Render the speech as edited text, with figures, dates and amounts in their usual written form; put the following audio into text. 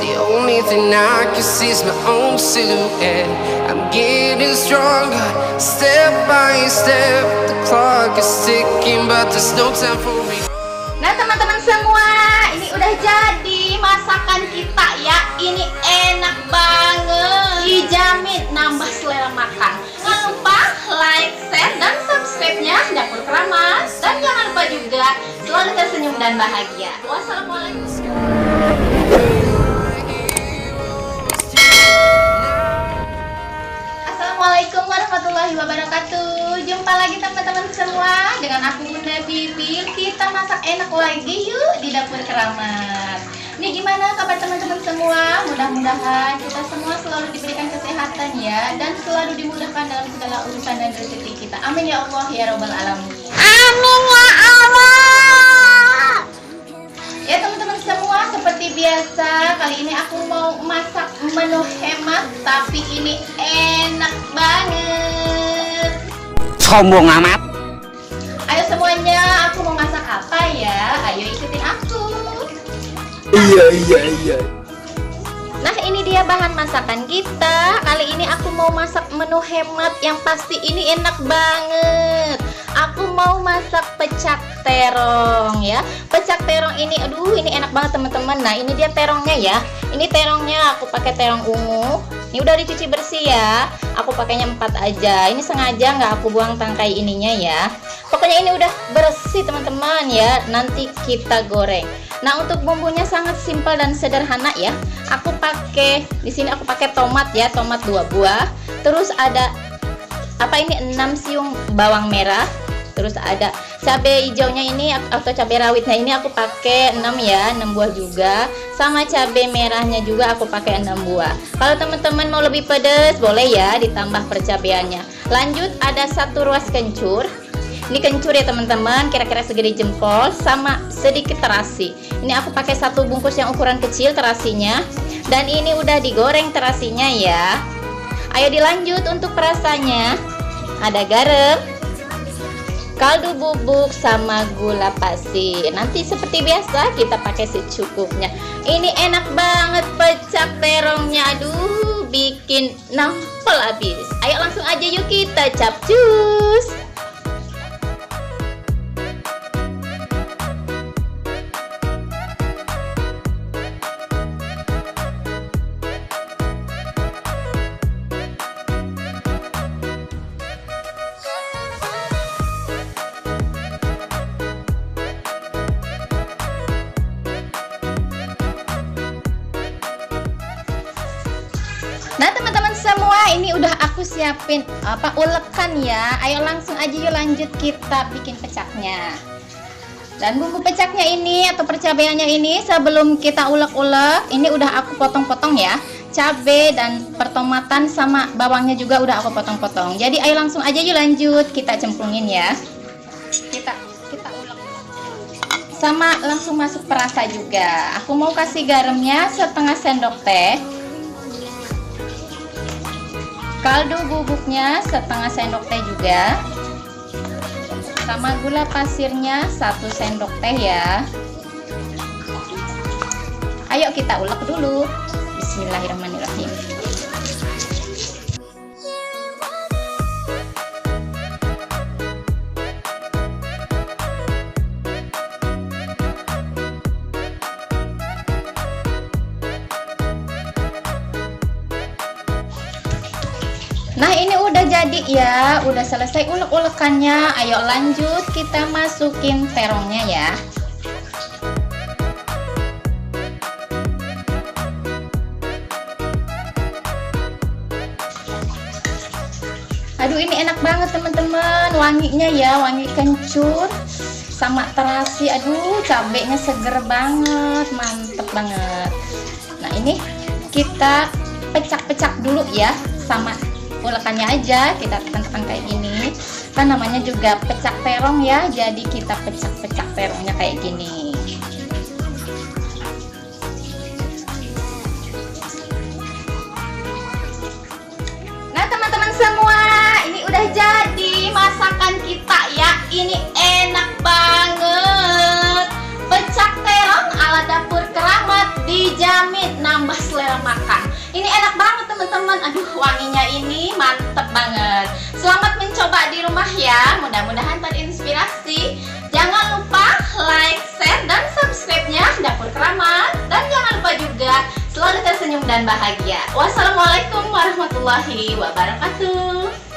The only thing I can see is my own silhouette. I'm getting stronger, step by step. The clock is ticking, but there's no time for me. Nah teman-teman semua, ini udah jadi masakan kita ya. Ini enak banget, dijamin nambah selera makan. Jangan lupa like, share, dan subscribe-nya Dapur Keramat. Dan jangan lupa juga selalu tersenyum dan bahagia. Wassalamualaikum. Assalamualaikum warahmatullahi wabarakatuh. Jumpa lagi teman-teman semua dengan aku Bunda Bibil. Kita masak enak lagi yuk di Dapur Keramat. Nih gimana kabar teman-teman semua? Mudah-mudahan kita semua selalu diberikan kesehatan ya, dan selalu dimudahkan dalam segala urusan dan rezeki kita. Amin ya Allah ya Rabbal Alamin. Amin ya Allah. Ya teman-teman semua, seperti biasa kali ini aku mau masak menu hemat, tapi ini enak banget. Sombong amat. Ayo semuanya, aku mau masak apa ya? Ayo ikutin aku. Iya. Nah ini dia bahan masakan kita. Kali ini aku mau masak menu hemat yang pasti ini enak banget. Aku mau masak pecak terong ya. Pecak terong ini, aduh ini enak banget teman-teman. Nah ini dia terongnya ya. Ini terongnya aku pakai terong ungu. Ini udah dicuci bersih ya. Aku pakainya 4 aja. Ini sengaja nggak aku buang tangkai ininya ya. Pokoknya ini udah bersih teman-teman ya. Nanti kita goreng. Nah untuk bumbunya sangat simpel dan sederhana ya. Aku pakai di sini aku pakai tomat ya, tomat 2 buah. Terus ada apa ini 6 siung bawang merah. Terus ada cabai hijaunya ini atau cabai rawitnya ini aku pakai 6 ya, 6 buah juga. Sama cabai merahnya juga aku pakai 6 buah. Kalau teman-teman mau lebih pedas boleh ya ditambah percabeannya. Lanjut ada 1 ruas kencur. Ini kencur ya teman-teman, kira-kira segede jempol, sama sedikit terasi. Ini aku pakai 1 bungkus yang ukuran kecil terasinya. Dan ini udah digoreng terasinya ya. Ayo dilanjut untuk perasannya. Ada garam, kaldu bubuk, sama gula pasir. Nanti seperti biasa kita pakai secukupnya. Ini enak banget pecak terongnya. Aduh, bikin nampol habis. Ayo langsung aja yuk kita capcus. Nah teman-teman semua, ini udah aku siapin ulekan ya. Ayo langsung aja yuk lanjut kita bikin pecaknya. Dan bumbu pecaknya ini atau percabeannya ini sebelum kita ulek-ulek, ini udah aku potong-potong ya. Cabai dan pertomatan sama bawangnya juga udah aku potong-potong. Jadi ayo langsung aja yuk lanjut kita cemplungin ya. Kita ulek. Sama langsung masuk perasa juga. Aku mau kasih garamnya setengah sendok teh. Kaldu bubuknya setengah sendok teh juga. Sama gula pasirnya 1 sendok teh ya. Ayo kita ulek dulu. Bismillahirrahmanirrahim. Nah ini udah jadi ya, udah selesai ulek-ulekannya. Ayo lanjut kita masukin terongnya ya. Aduh ini enak banget teman-teman, wanginya ya, wangi kencur sama terasi. Aduh cabenya seger banget, mantep banget. Nah ini kita pecak-pecak dulu ya, sama ulekannya aja kita tekan-tekan kayak gini. Kan namanya juga pecak terong ya, jadi kita pecak-pecak terongnya kayak gini. Nah teman-teman semua, ini udah jadi masakan kita ya. Ini enak banget. Pecak terong ala Dapur Keramat, dijamin nambah ya. Mudah-mudahan terinspirasi. Jangan lupa like, share, dan subscribe-nya Dapur Keramat. Dan jangan lupa juga selalu tersenyum dan bahagia. Wassalamualaikum warahmatullahi wabarakatuh.